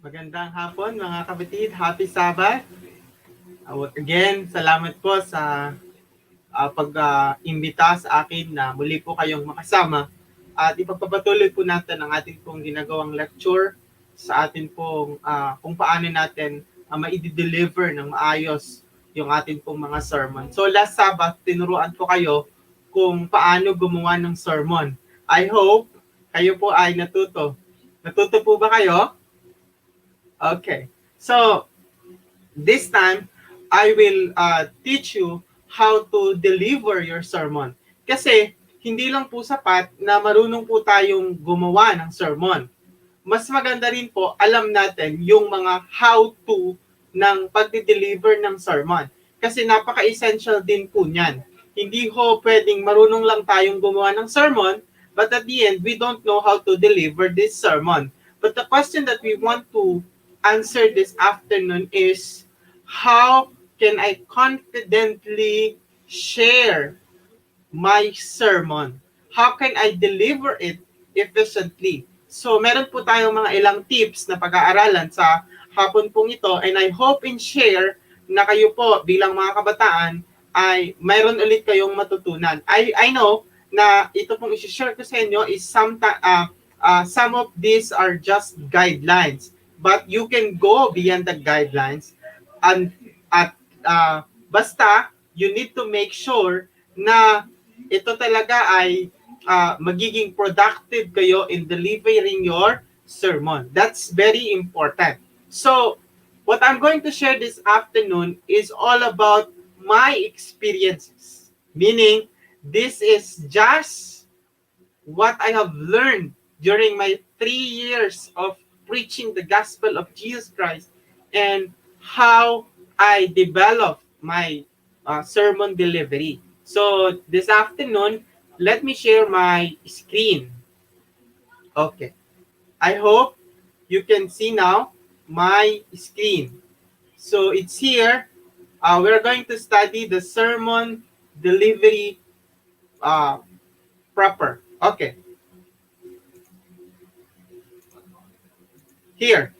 Magandang hapon mga kapatid. Happy Sabbath. Again, salamat po sa pag-imbita sa akin na muli po kayong makasama. At ipagpapatuloy po natin ang ating pong ginagawang lecture sa atin pong kung paano natin ma-deliver ng maayos yung atin pong mga sermon. So last Sabbath, tinuruan ko kayo kung paano gumawa ng sermon. I hope kayo po ay natuto. Natuto po ba kayo? Okay. So, this time, I will teach you how to deliver your sermon. Kasi, hindi lang po sapat na marunong po tayong gumawa ng sermon. Mas maganda rin po, alam natin yung mga how-to ng pag-deliver ng sermon. Kasi napaka-essential din po niyan. Hindi ho pwedeng marunong lang tayong gumawa ng sermon, but at the end, we don't know how to deliver this sermon. But the question that we want to answer this afternoon is, how can I confidently share my sermon? How can I deliver it efficiently? So, meron po tayong mga ilang tips na pag-aaralan sa hapon pong ito, and I hope and share na kayo po bilang mga kabataan ay mayroon ulit kayong matutunan. I know na ito pong i-share ko sa inyo is some of these are just guidelines, but you can go beyond the guidelines, and basta you need to make sure na ito talaga ay magiging productive kayo in delivering your sermon. That's very important. So, what I'm going to share this afternoon is all about my experiences. Meaning, this is just what I have learned during my 3 years of preaching the gospel of Jesus Christ and how I developed my sermon delivery. So this afternoon, let me share my screen. Okay. I hope you can see now my screen. So it's here. We're going to study the sermon delivery proper. Okay. Here,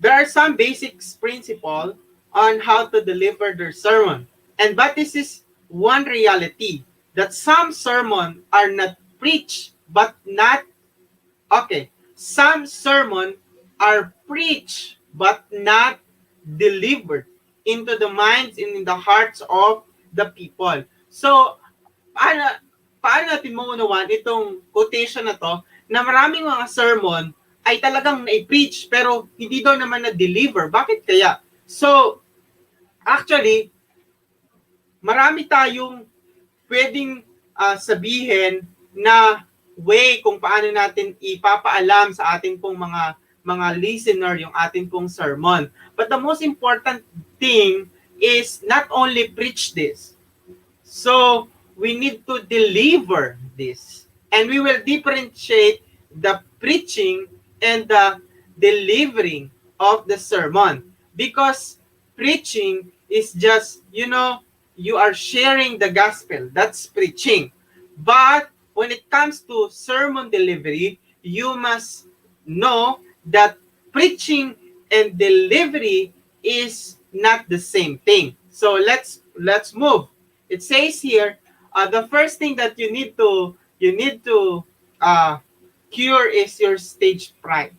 there are some basic principles on how to deliver their sermon. But this is one reality, that some sermon are not preached but not okay. Some sermon are preached but not delivered into the minds and in the hearts of the people. So, paano natin maunawan itong quotation na to, na maraming mga sermon ay talagang na-preach pero hindi daw naman na-deliver. Bakit kaya? So, actually, marami tayong pwedeng sabihin na way kung paano natin ipapaalam sa ating pong mga listener yung ating pong sermon. But the most important thing is not only preach this. So, we need to deliver this. And we will differentiate the preaching and the delivering of the sermon. Because preaching is just, you are sharing the gospel. That's preaching. But when it comes to sermon delivery, you must know that preaching and delivery is not the same thing. So let's move. It says here, the first thing that you need to cure is your stage fright.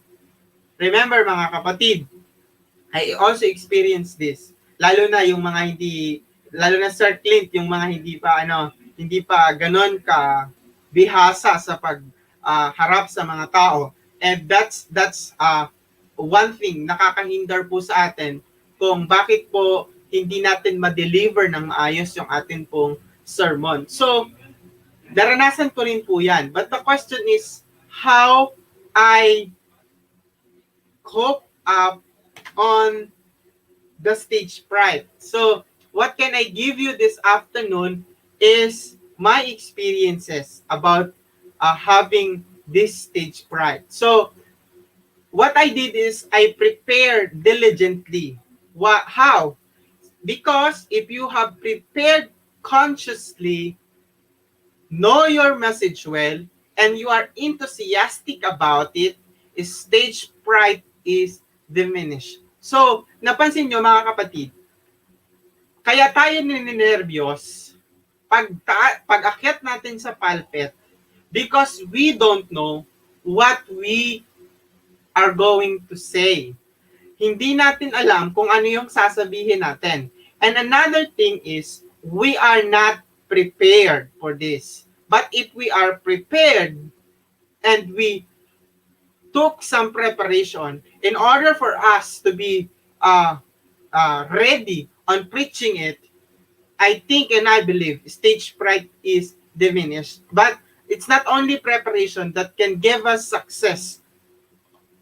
Remember mga kapatid, I also experienced this. Lalo na Sir Clint, yung mga hindi pa ganon ka bihasa sa pag harap sa mga tao. And that's one thing nakakahindar po sa atin kung bakit po hindi natin ma-deliver ng maayos yung atin pong sermon. So, naranasan ko rin po yan. But the question is, how I cope up on the stage fright. So, what can I give you this afternoon is my experiences about having this stage fright. So, what I did is I prepared diligently. How? Because if you have prepared consciously, know your message well, and you are enthusiastic about it, stage fright is diminished. So, napansin nyo mga kapatid, kaya tayo ninenervyos pag akyat natin sa pulpit because we don't know what we are going to say. Hindi natin alam kung ano yung sasabihin natin. And another thing is, we are not prepared for this. But if we are prepared and we took some preparation in order for us to be ready on preaching it, I think and I believe stage fright is diminished. But it's not only preparation that can give us success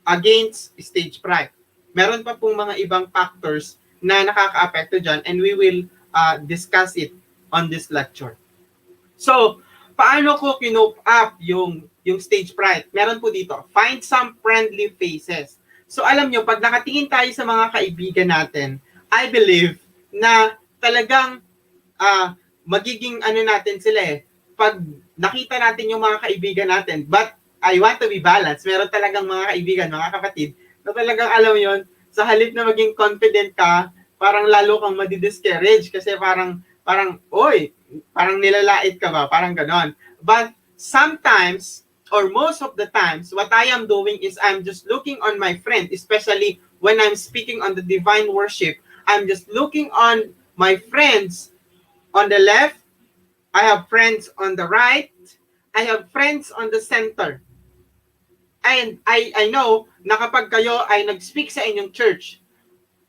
against stage fright. Meron pa pong mga ibang factors na nakaka-apekto dyan, and we will discuss it on this lecture. So, paano ko kinope up yung stage fright? Meron po dito, find some friendly faces. So, alam nyo, pag nakatingin tayo sa mga kaibigan natin, I believe na talagang magiging natin sila pag nakita natin yung mga kaibigan natin, but I want to be balanced. Meron talagang mga kaibigan, mga kapatid, na talagang alam yon, sa halip na maging confident ka, parang lalo kang madi-discourage kasi parang, oy, parang nilalait ka ba? Parang ganon. But sometimes, or most of the times, what I am doing is I'm just looking on my friend, especially when I'm speaking on the divine worship, I'm just looking on my friends on the left, I have friends on the right, I have friends on the center. And I know na kapag kayo ay nag-speak sa inyong church,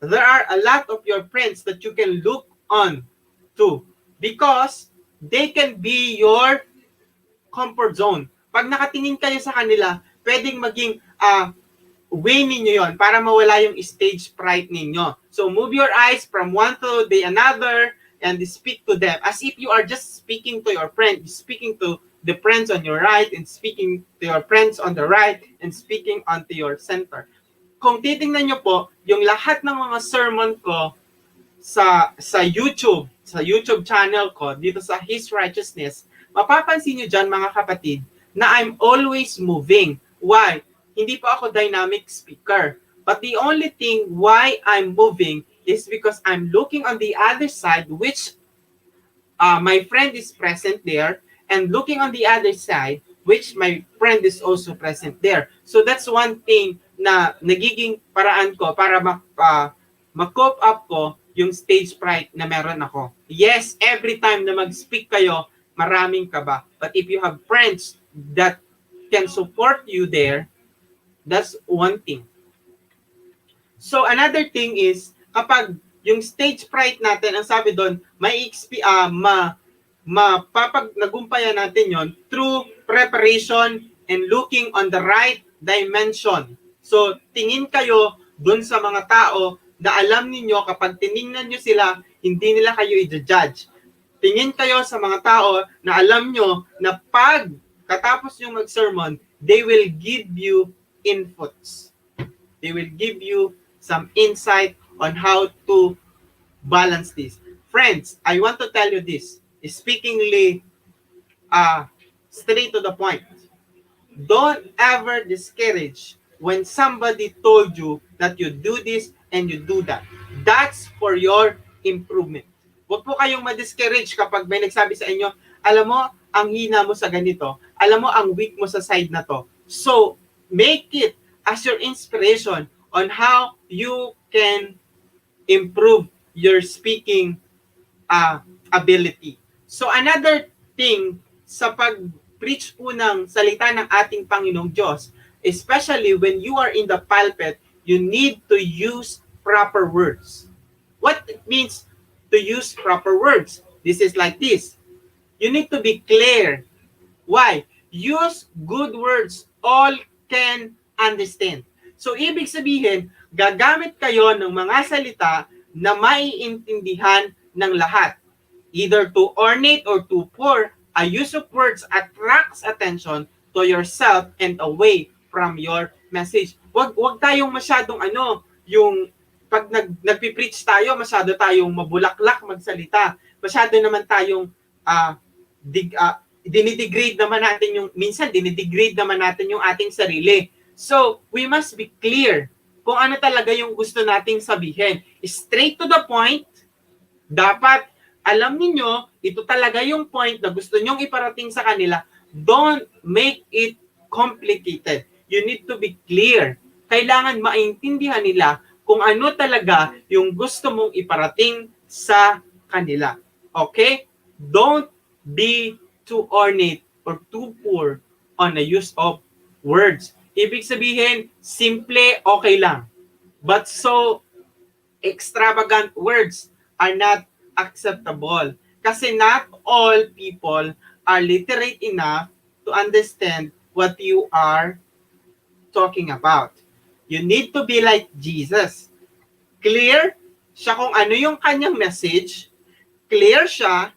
there are a lot of your friends that you can look on to because they can be your comfort zone. Pag nakatingin kayo sa kanila, pwedeng maging way ninyo yon para mawala yung stage fright ninyo. So move your eyes from one to the another and speak to them as if you are just speaking to your friend, speaking to the friends on your right and speaking to your friends on the right and speaking onto your center. Kung titingnan nyo po, yung lahat ng mga sermon ko sa YouTube channel ko, dito sa His Righteousness, mapapansin nyo dyan mga kapatid, na I'm always moving. Why? Hindi po ako dynamic speaker. But the only thing why I'm moving is because I'm looking on the other side, which my friend is present there, and looking on the other side, which my friend is also present there. So that's one thing na nagiging paraan ko para ma-cope up ko yung stage fright na meron ako. Yes, every time na mag-speak kayo, maraming kaba. But if you have friends that can support you there, that's one thing. So another thing is, kapag yung stage fright natin, ang sabi doon, mapapagnagumpayan natin yon through preparation and looking on the right dimension. So, tingin kayo dun sa mga tao na alam ninyo kapag tiningnan nyo sila, hindi nila kayo i-judge. Tingin kayo sa mga tao na alam nyo na pag katapos yung mag-sermon, they will give you inputs. They will give you some insight on how to balance this. Friends, I want to tell you this. Speakingly, straight to the point. Don't ever discourage when somebody told you that you do this and you do that. That's for your improvement. Huwag po kayong ma-discourage kapag may nagsabi sa inyo, alam mo, ang hina mo sa ganito. Alam mo, ang weak mo sa side na to. So, make it as your inspiration on how you can improve your speaking ability. So another thing sa pag-preach po ng salita ng ating Panginoong Diyos, especially when you are in the pulpit, you need to use proper words. What it means to use proper words? This is like this. You need to be clear. Why? Use good words all can understand. So ibig sabihin, gagamit kayo ng mga salita na maiintindihan ng lahat. Either too ornate or too poor, a use of words attracts attention to yourself and away from your message. Wag tayong masyadong yung pag nagpi-preach tayo, masyado tayong mabulaklak magsalita. Masyado naman tayong dinidegrade naman natin minsan dinidegrade naman natin yung ating sarili. So, we must be clear kung ano talaga yung gusto nating sabihin. Straight to the point, dapat alam niyo ito talaga yung point na gusto nyong iparating sa kanila. Don't make it complicated. You need to be clear. Kailangan maintindihan nila kung ano talaga yung gusto mong iparating sa kanila. Okay? Don't be too ornate or too poor on the use of words. Ibig sabihin, simple, okay lang. But so extravagant words are not acceptable. Kasi not all people are literate enough to understand what you are talking about. You need to be like Jesus. Clear siya kung ano yung kanyang message, clear siya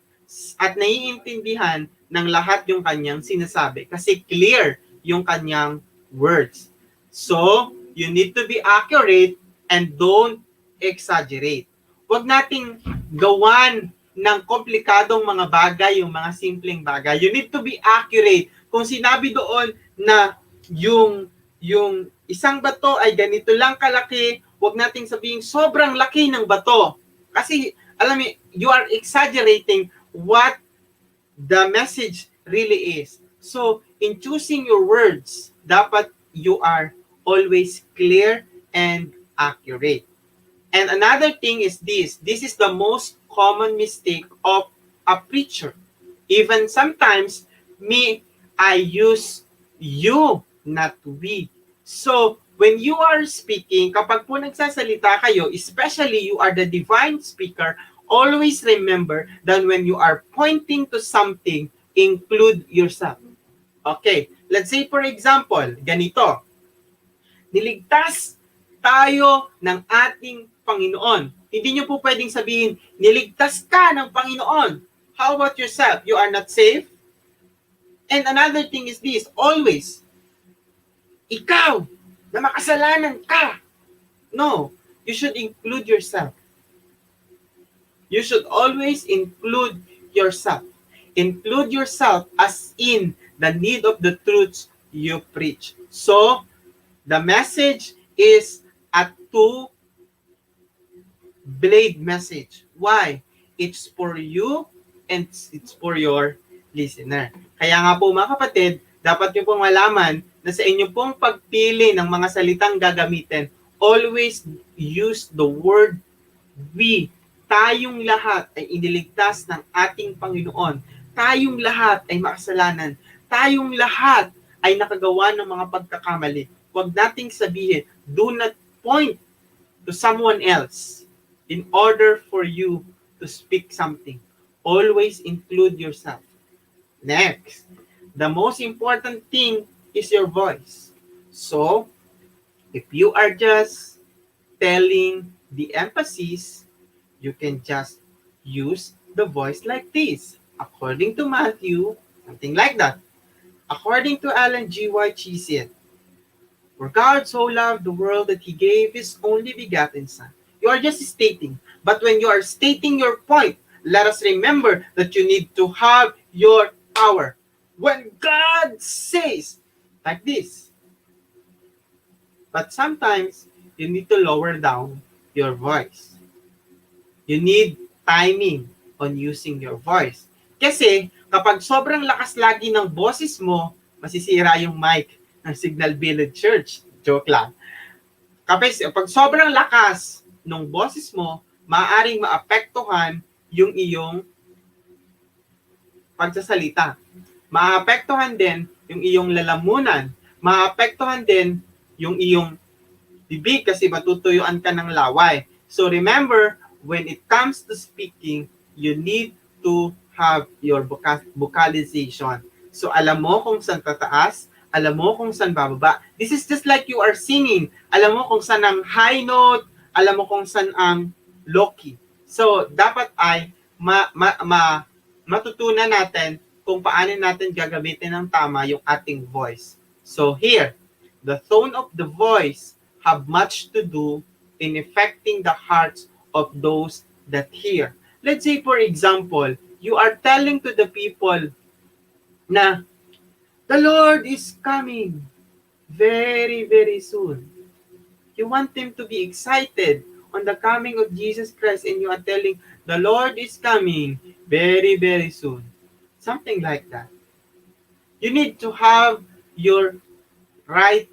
at naiintindihan ng lahat yung kanyang sinasabi. Kasi clear yung kanyang words. So, you need to be accurate and don't exaggerate. Huwag nating gawan ng komplikadong mga bagay, yung mga simpleng bagay. You need to be accurate. Kung sinabi doon na yung isang bato ay ganito lang kalaki, huwag nating sabihin sobrang laki ng bato. Kasi, alam mo, you are exaggerating what the message really is. So, in choosing your words, dapat you are always clear and accurate. And another thing is this. This is the most common mistake of a preacher. Even sometimes, I use you, not we. So, when you are speaking, kapag po nagsasalita kayo, especially you are the divine speaker, always remember that when you are pointing to something, include yourself. Okay, let's say for example, ganito. Niligtas tayo ng ating Panginoon. Hindi nyo po pwedeng sabihin, niligtas ka ng Panginoon. How about yourself? You are not safe? And another thing is this, always, ikaw, na makasalanan ka. No, you should include yourself. You should always include yourself. Include yourself as in the need of the truths you preach. So, the message is a two-blade message. Why? It's for you and it's for your listener. Kaya nga po mga kapatid, dapat nyo pong malaman na sa inyo pong pagpili ng mga salitang gagamitin, always use the word we. Tayong lahat ay iniligtas ng ating Panginoon. Tayong lahat ay makasalanan. Tayong lahat ay nakagawa ng mga pagkakamali. Huwag nating sabihin, do not point to someone else in order for you to speak something. Always include yourself. Next, the most important thing is your voice. So, if you are just telling the emphasis, you can just use the voice like this. According to Matthew, something like that. According to Ellen G. White, she said, for God so loved the world that He gave His only begotten Son. You are just stating. But when you are stating your point, let us remember that you need to have your power. When God says, like this. But sometimes, you need to lower down your voice. You need timing on using your voice. Kasi, kapag sobrang lakas lagi ng boses mo, masisira yung mic ng Signal Village Church. Joke lang. Kapag sobrang lakas ng boses mo, maaaring maapektuhan yung iyong pagsasalita. Maapektuhan din yung iyong lalamunan. Maapektuhan din yung iyong bibig kasi matutuyuan ka ng laway. So remember, when it comes to speaking, you need to have your vocalization. So alam mo kung saan tataas, alam mo kung saan bababa. This is just like you are singing. Alam mo kung saan ang high note, alam mo kung saan ang low key. So dapat ay matutunan natin kung paano natin gagamitin ng tama yung ating voice. So here, the tone of the voice have much to do in affecting the hearts of those that hear. Let's say, for example, you are telling to the people na the Lord is coming very, very soon. You want them to be excited on the coming of Jesus Christ, and you are telling, the Lord is coming very, very soon. Something like that. You need to have your right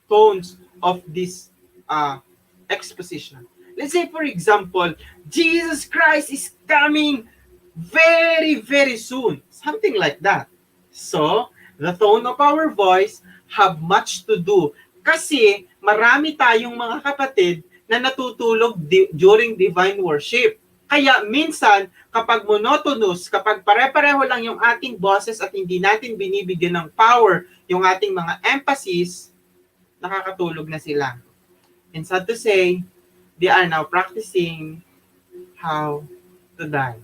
tones of this uh, exposition. Let's say, for example, Jesus Christ is coming very, very soon. Something like that. So, the tone of our voice have much to do. Kasi marami tayong mga kapatid na natutulog during divine worship. Kaya minsan, kapag monotonous, kapag pare-pareho lang yung ating boses at hindi natin binibigyan ng power yung ating mga emphasis, nakakatulog na sila. And sad to say, they are now practicing how to die.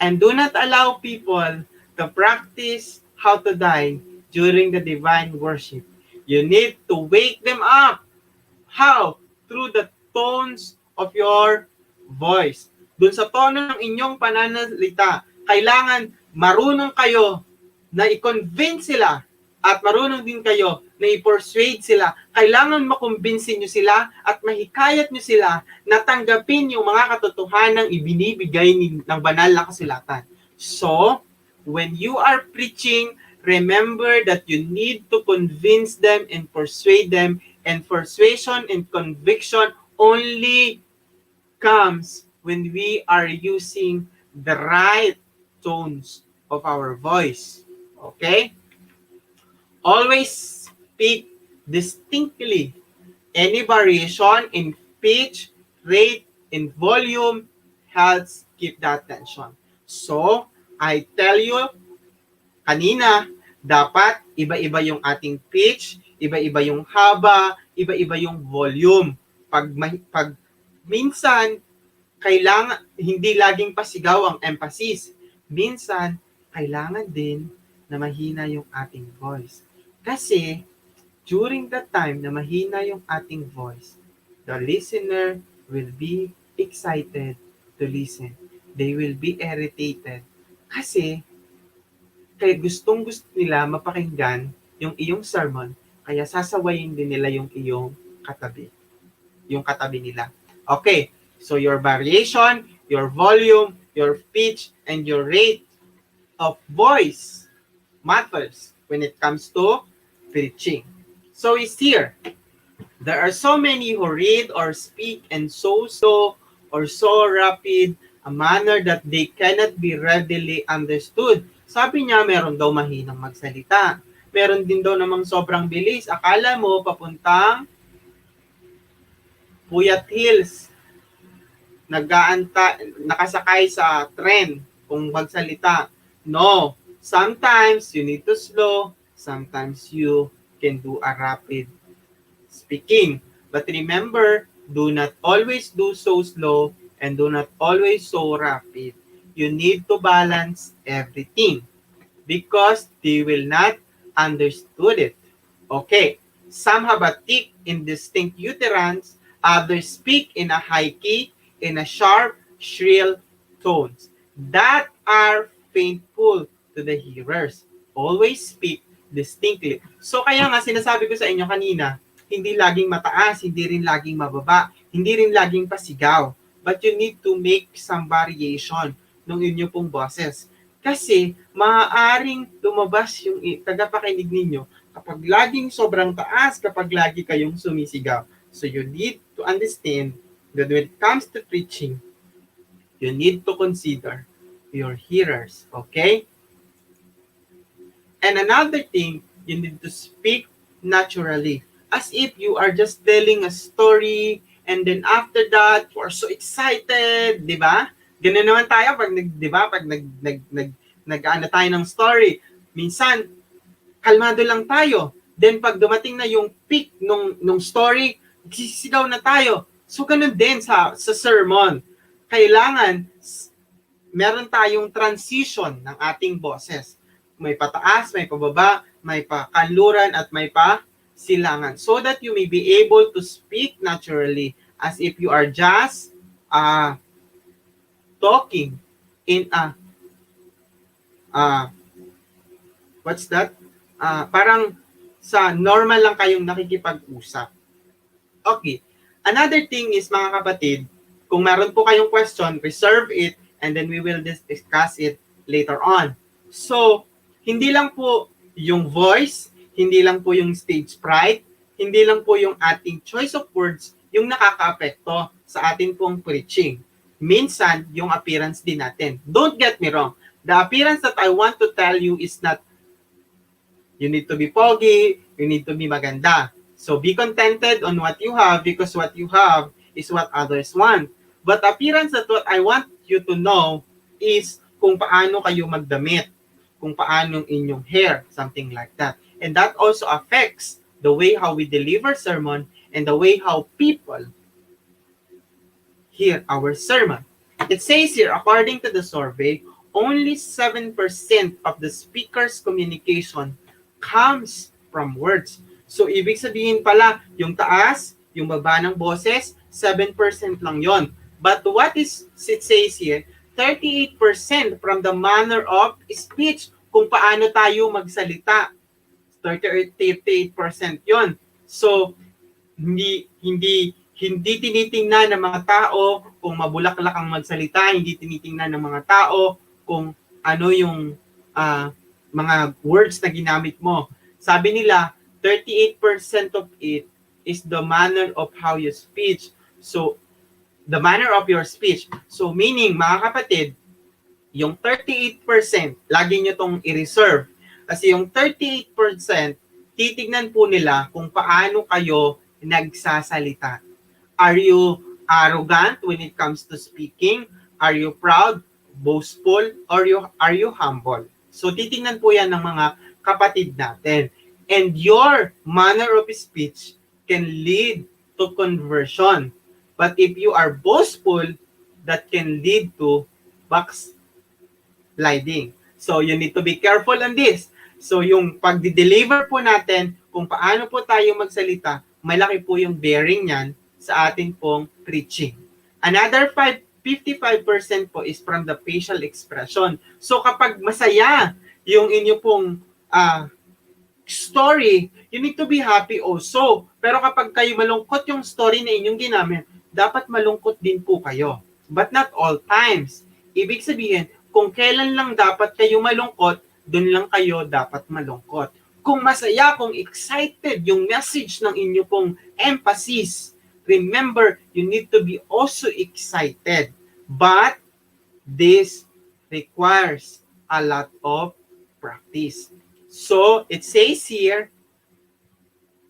And do not allow people to practice how to die during the divine worship. You need to wake them up. How? Through the tones of your voice. Dun sa tono ng inyong pananalita, kailangan marunong kayo na i-convince sila at marunong din kayo na i-persuade sila. Kailangan makumbinsin nyo sila at mahikayat nyo sila na tanggapin yung mga katotohanang ibinibigay ng banal na kasulatan. So, when you are preaching, remember that you need to convince them and persuade them, and persuasion and conviction only comes when we are using the right tones of our voice. Okay? Always speak distinctly. Any variation in pitch, rate, and volume helps keep that tension. So, I tell you, kanina, dapat iba-iba yung ating pitch, iba-iba yung haba, iba-iba yung volume. Pag minsan, kailangan, hindi laging pasigaw ang emphasis. Minsan, kailangan din na mahina yung ating voice. Kasi, during that time na mahina yung ating voice, the listener will be excited to listen. They will be irritated. Kasi, kaya gustong-gusto nila mapakinggan yung iyong sermon, kaya sasawayin din nila yung iyong katabi. Yung katabi nila. Okay, so your variation, your volume, your pitch, and your rate of voice matters when it comes to preaching. So it's here. There are so many who read or speak in so slow or so rapid a manner that they cannot be readily understood. Sabi niya, meron daw mahinang magsalita. Meron din daw namang sobrang bilis. Akala mo papuntang Puyat Hills. Nakasakay sa tren kung magsalita. No. Sometimes you need to slow. Sometimes you can do a rapid speaking. But remember, do not always do so slow and do not always so rapid. You need to balance everything because they will not understood it. Okay, some have a thick, indistinct utterance, others speak in a high key, in a sharp, shrill tones that are painful to the hearers. Always speak distinctly. So kaya nga sinasabi ko sa inyo kanina, hindi laging mataas, hindi rin laging mababa, hindi rin laging pasigaw. But you need to make some variation ng inyo pong boses. Kasi maaaring lumabas yung tagapakinig ninyo kapag laging sobrang taas, kapag lagi kayong sumisigaw. So you need to understand that when it comes to preaching, you need to consider your hearers. Okay? And another thing, you need to speak naturally. As if you are just telling a story and then after that, you are so excited, di ba? Ganun naman tayo pag di ba, pag nag-ano tayo ng story. Minsan, kalmado lang tayo. Then pag dumating na yung peak nung story, sisigaw na tayo. So ganun din sa sermon. Kailangan meron tayong transition ng ating boses. May pataas, may pababa, may pakanluran at may pasilangan, so that you may be able to speak naturally as if you are just talking in a uh, what's that? Parang sa normal lang kayong nakikipag-usap. Okay. Another thing is, mga kapatid, kung meron po kayong question, reserve it and then we will discuss it later on. So, hindi lang po yung voice, hindi lang po yung stage fright, hindi lang po yung ating choice of words yung nakaka-apekto sa ating pong preaching. Minsan, yung appearance din natin. Don't get me wrong. The appearance that I want to tell you is not you need to be pogi, you need to be maganda. So be contented on what you have because what you have is what others want. But appearance, that what I want you to know is kung paano kayo magdamit, kung paano inyong hair, something like that. And that also affects the way how we deliver sermon and the way how people hear our sermon. It says here, according to the survey, only 7% of the speaker's communication comes from words. So, ibig sabihin pala, yung taas, yung baba ng boses, 7% lang yon. But what is it says here? 38% from the manner of speech, kung paano tayo magsalita. 38% yon. So, hindi tinitingnan ng mga tao kung mabulaklak ang magsalita, hindi tinitingnan ng mga tao kung ano yung mga words na ginamit mo. Sabi nila, 38% of it is the manner of how you speech. So, the manner of your speech. So, meaning, mga kapatid, yung 38%, lagi nyo tong i-reserve. Kasi yung 38%, titignan po nila kung paano kayo nagsasalita. Are you arrogant when it comes to speaking? Are you proud, boastful, or are you humble? So, titingnan po yan ng mga kapatid natin. And your manner of speech can lead to conversion. But if you are boastful, that can lead to backsliding. So, you need to be careful on this. So, yung pag-deliver po natin, kung paano po tayo magsalita, malaki po yung bearing niyan sa ating pong preaching. Another 55% po is from the facial expression. So, kapag masaya yung inyo pong story, you need to be happy also. Pero kapag kayo malungkot yung story na inyong ginamit, dapat malungkot din po kayo. But not all times. Ibig sabihin, kung kailan lang dapat kayo malungkot, dun lang kayo dapat malungkot. Kung masaya, kung excited yung message ng inyo pong emphasis, remember, you need to be also excited. But this requires a lot of practice. So, it says here,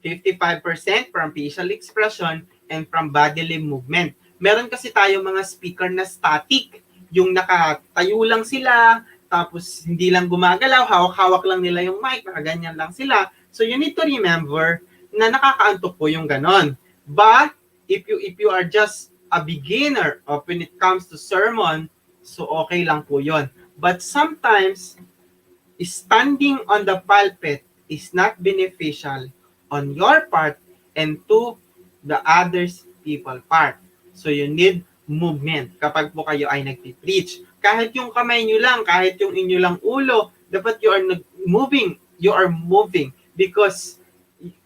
55% from facial expression and from bodily movement. Meron kasi tayo mga speaker na static. Yung nakatayo lang sila, tapos hindi lang gumagalaw, hawak-hawak lang nila yung mic, nakaganyan lang sila. So, you need to remember na nakakaantok po yung ganon. But, if you are just a beginner of when it comes to sermon, so okay lang po yon. But sometimes, standing on the pulpit is not beneficial on your part and to the others people part. So you need movement kapag po kayo ay nagpi-preach. Kahit yung kamay nyo lang, kahit yung inyo lang ulo, dapat you are moving because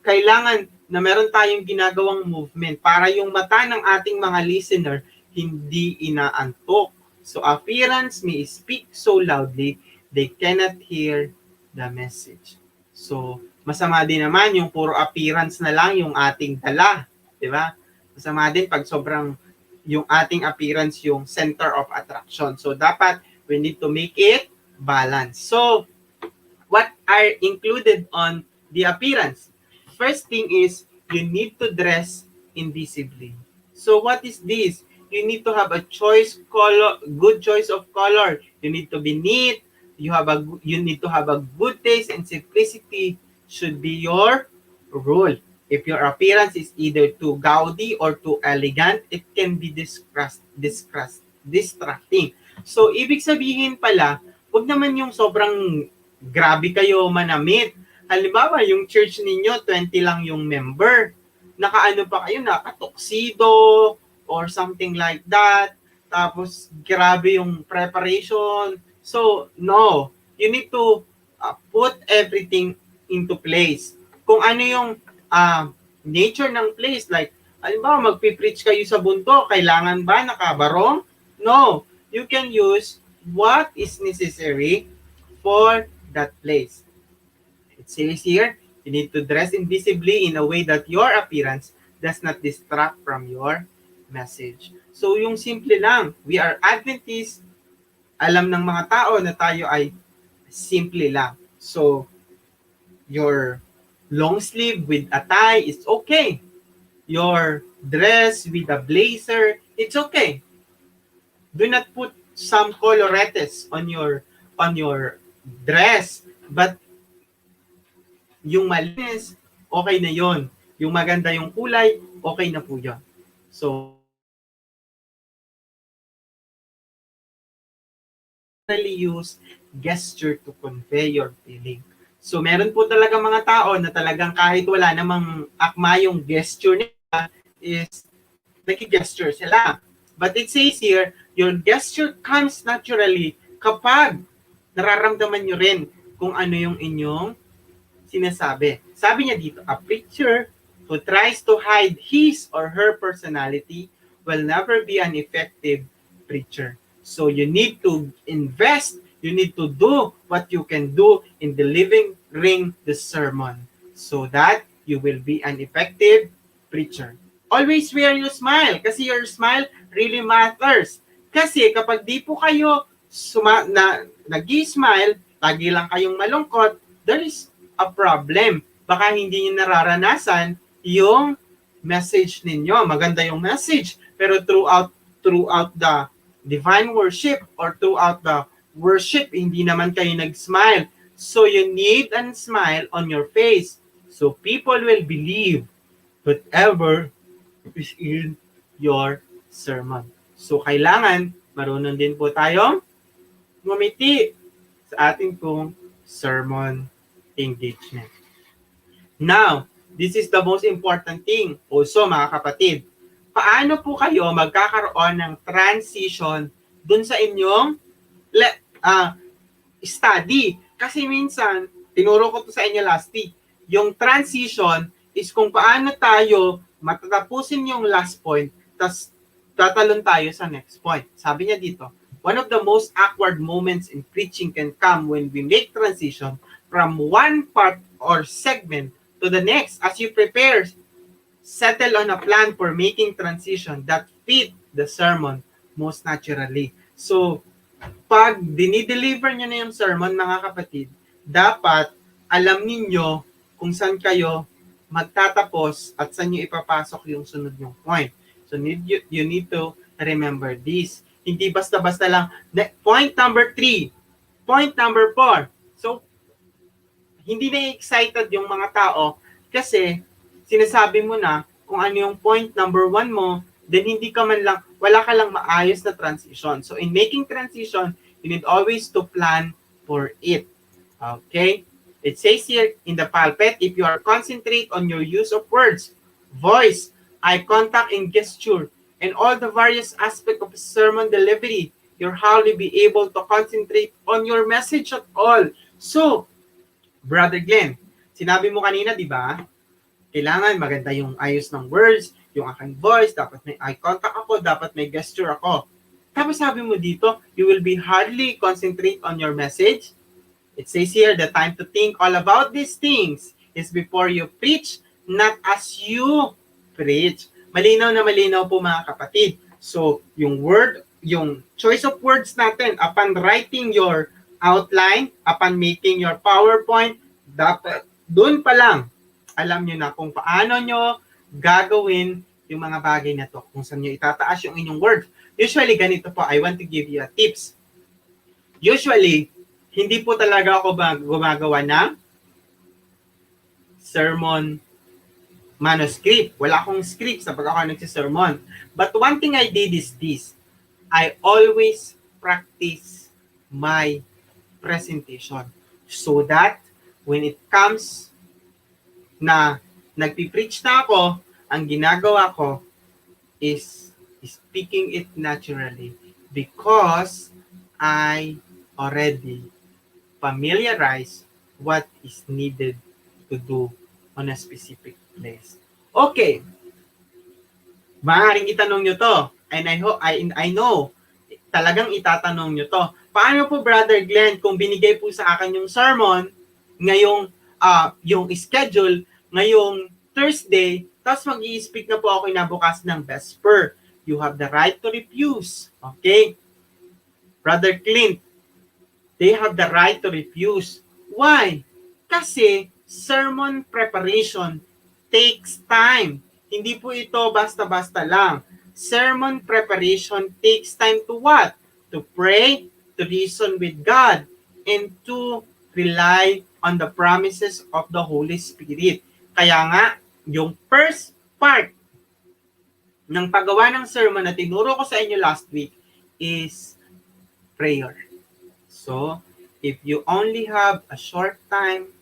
kailangan na meron tayong ginagawang movement para yung mata ng ating mga listener hindi inaantok. So appearance may speak so loudly they cannot hear the message. So, masama din naman yung puro appearance na lang yung ating dala. Di ba? Masama din pag sobrang yung ating appearance yung center of attraction. So, dapat we need to make it balance. So, what are included on the appearance? First thing is, you need to dress invisibly. So, what is this? You need to have a good choice of color. You need to be neat. You need to have a good taste, and simplicity should be your rule. If your appearance is either too gaudy or too elegant, it can be distracting. So, ibig sabihin pala, huwag naman yung sobrang grabe kayo manamit. Halimbawa, yung church ninyo, 20 lang yung member. Nakaano pa kayo, nakatuxedo or something like that. Tapos, grabe yung preparation. So, no. you need to put everything into place. Kung ano yung nature ng place, like, halimbawa, magpipreach kayo sa bundok, kailangan ba nakabarong? No. You can use what is necessary for that place. It says here, you need to dress invisibly in a way that your appearance does not distract from your message. So yung simple lang, we are Adventists, alam ng mga tao na tayo ay simple lang. So your long sleeve with a tie is okay. Your dress with a blazer, it's okay. Do not put some coloretes on your dress, but yung malinis, okay na yon. Yung maganda yung kulay, okay na po yon. So, really use gesture to convey your feeling. So, meron po talaga mga tao na talagang kahit wala namang akma yung gesture nila is naki-gesture sila. But it says here, your gesture comes naturally kapag nararamdaman nyo rin kung ano yung inyong sinasabi. Sabi niya dito, a preacher who tries to hide his or her personality will never be an effective preacher. So you need to invest, you need to do what you can do in delivering the sermon so that you will be an effective preacher. Always wear your smile kasi your smile really matters. Kasi kapag di po kayo nag-smile, lagi lang kayong malungkot, there is a problem. Baka hindi niyo nararanasan yung message ninyo. Maganda yung message, pero throughout the divine worship or throughout the worship, hindi naman kayo nag-smile. So you need a smile on your face. So people will believe whatever is in your sermon. So kailangan marunong din po tayong ngumiti sa ating pong sermon engagement. Now, this is the most important thing also mga kapatid. Paano po kayo magkakaroon ng transition dun sa inyong study? Kasi minsan, tinuro ko to sa inyo last week, yung transition is kung paano tayo matatapusin yung last point, tas tatalon tayo sa next point. Sabi niya dito, one of the most awkward moments in preaching can come when we make transition from one part or segment to the next. As you prepare, settle on a plan for making transition that fit the sermon most naturally. So, pag dinideliver nyo na yung sermon, mga kapatid, dapat alam ninyo kung saan kayo magtatapos at saan nyo ipapasok yung sunod yung point. So, you need to remember this. Hindi basta-basta lang, point number 3, point number 4. So, hindi na excited yung mga tao kasi sinasabi mo na kung ano yung point number 1 mo, then hindi ka man lang, wala ka lang maayos na transition. So, in making transition, you need always to plan for it. Okay? It says here in the pulpit, if you are concentrate on your use of words, voice, eye contact, and gesture, and all the various aspects of sermon delivery, you'll hardly be able to concentrate on your message at all. So, Brother Glenn, sinabi mo kanina, di ba? Kailangan maganda yung ayos ng words, yung aking voice, dapat may eye contact ako, dapat may gesture ako. Tapos sabi mo dito, you will be hardly concentrate on your message. It says here, the time to think all about these things is before you preach, not as you preach. Malinaw na malinaw po mga kapatid. So, yung choice of words natin, upon writing your outline, upon making your PowerPoint, dapat, doon pa lang, alam nyo na kung paano nyo gagawin yung mga bagay na to, kung saan nyo itataas yung inyong words. Usually, ganito po, I want to give you a tips. Usually, hindi po talaga ako gumagawa ng sermon manuscript. Wala akong script sa pag ako nagsisermon. But one thing I did is this. I always practice my presentation so that when it comes na nagpipreach na ako, ang ginagawa ko is speaking it naturally because I already familiarize what is needed to do on a specific place. Okay. Maaaring itanong nyo to. And I know, talagang itatanong nyo to. Paano po, Brother Glenn, kung binigay po sa akin yung sermon, ngayong, yung schedule, ngayong Thursday, tapos mag-i-speak na po ako inabukas ng Vesper. You have the right to refuse. Okay? Brother Clint, they have the right to refuse. Why? Kasi sermon preparation takes time. Hindi po ito basta-basta lang. Sermon preparation takes time to what? To pray, to reason with God, and to rely on the promises of the Holy Spirit. Kaya nga, yung first part ng paggawa ng sermon na tinuro ko sa inyo last week is prayer. So, if you only have a short time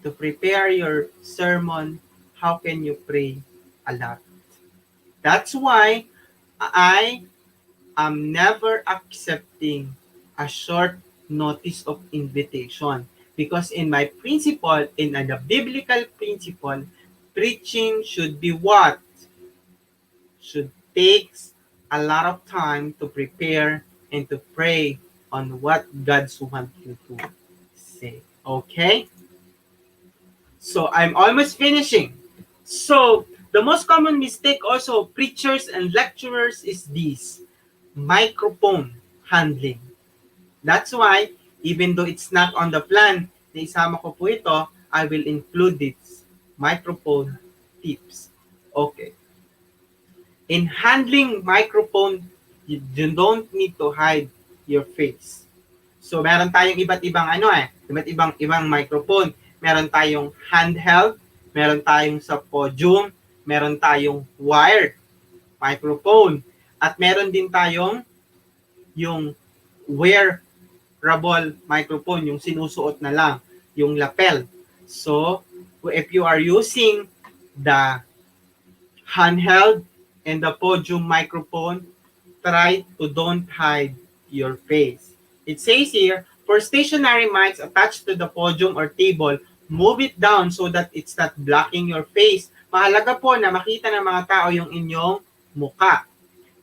to prepare your sermon, how can you pray a lot? That's why I am never accepting a short notice of invitation. Because in my principle, in the biblical principle, preaching should be what? Should take a lot of time to prepare and to pray on what God's want you to say. Okay? So, I'm almost finishing. So, the most common mistake also preachers and lecturers is this: microphone handling. That's why, even though it's not on the plan, na isama ko po ito, I will include this microphone tips. Okay. In handling microphone, you don't need to hide your face. So, meron tayong iba't ibang microphone. Meron tayong handheld, meron tayong sa podium, meron tayong wired microphone, at meron din tayong yung wearable microphone, yung sinusuot na lang, yung lapel. So, if you are using the handheld and the podium microphone, try to don't hide your face. It says here, for stationary mics attached to the podium or table, move it down so that it's not blocking your face. Mahalaga po na makita ng mga tao yung inyong muka.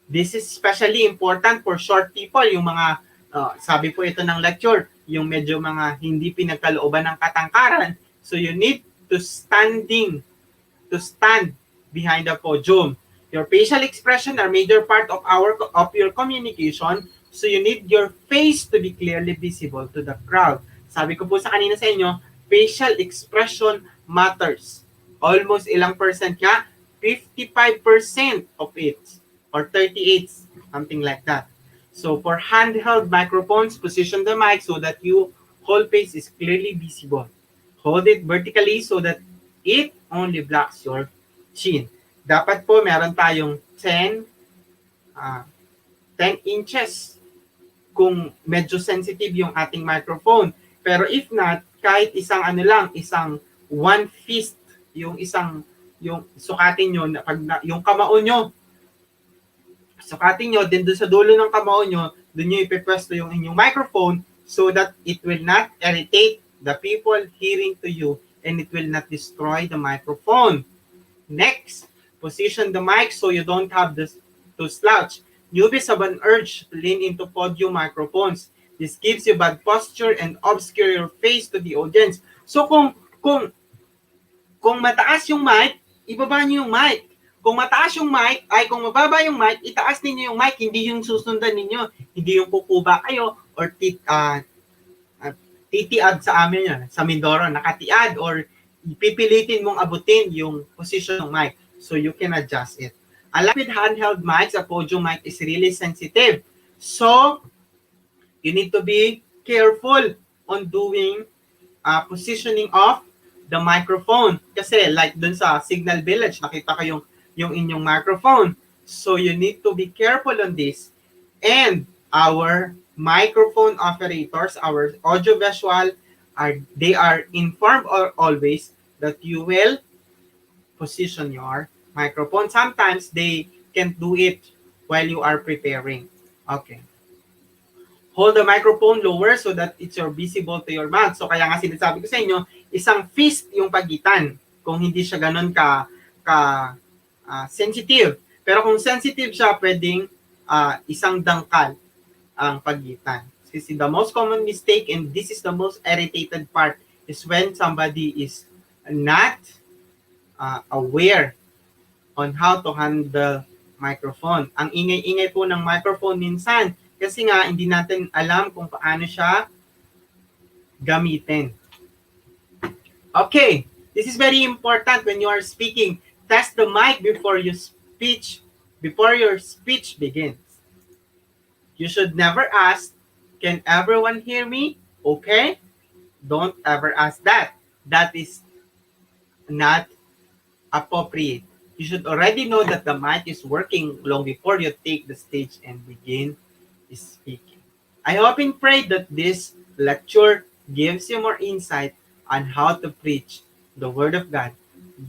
This is especially important for short people, yung mga, sabi po ito ng lecture, yung medyo mga hindi pinagkalooban ng katangkaran. So you need to stand behind the podium. Your facial expression are major part of your communication, so you need your face to be clearly visible to the crowd. Sabi ko po sa kanina sa inyo, facial expression matters. Almost ilang percent nga? 55% of it, or 38, something like that. So for handheld microphones, position the mic so that your whole face is clearly visible. Hold it vertically so that it only blocks your chin. Dapat po meron tayong 10 inches kung medyo sensitive yung ating microphone. Pero if not, kahit isang isang one fist, yung sukatin nyo, yung kamao nyo, sukatin nyo, din doon sa dulo ng kamao nyo, doon nyo ipipwesto yung inyong microphone so that it will not irritate the people hearing to you and it will not destroy the microphone. Next, position the mic so you don't have to slouch. Newbies have an urge to lean into podium microphones. This gives you bad posture and obscure your face to the audience. So kung mataas yung mic, ibaba niyo yung mic. Kung mataas yung mic, kung mababa yung mic, itaas niyo yung mic, hindi yung susundan ninyo. Hindi yung kukuba kayo or titiad sa amin yan, sa Mindoro, nakatiad or pipilitin mong abutin yung position ng mic. So you can adjust it. Unlike with handheld mics, a podium mic is really sensitive. So you need to be careful on doing positioning of the microphone. Kasi like dun sa Signal Village, nakita ko yung inyong microphone. So you need to be careful on this. And our microphone operators, our audiovisual, they are informed always that you will position your microphone. Sometimes they can't do it while you are preparing. Okay. hold the microphone lower so that it's your visible to your mouth. So kaya nga sinasabi ko sa inyo, isang fist yung pagitan kung hindi siya ganun sensitive. Pero kung sensitive siya, pwedeng isang dangkal ang pagitan. This is the most common mistake, and this is the most irritated part, is when somebody is not aware on how to handle microphone. Ang ingay-ingay po ng microphone minsan kasi nga hindi natin alam kung paano siya gamitin. Okay, this is very important when you are speaking. Test the mic before your speech begins. You should never ask, "Can everyone hear me?" Okay? Don't ever ask that. That is not appropriate. You should already know that the mic is working long before you take the stage and begin speaking. I hope and pray that this lecture gives you more insight on how to preach the Word of God.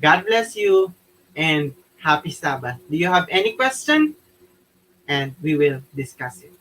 God bless you and happy Sabbath. Do you have any question? And we will discuss it.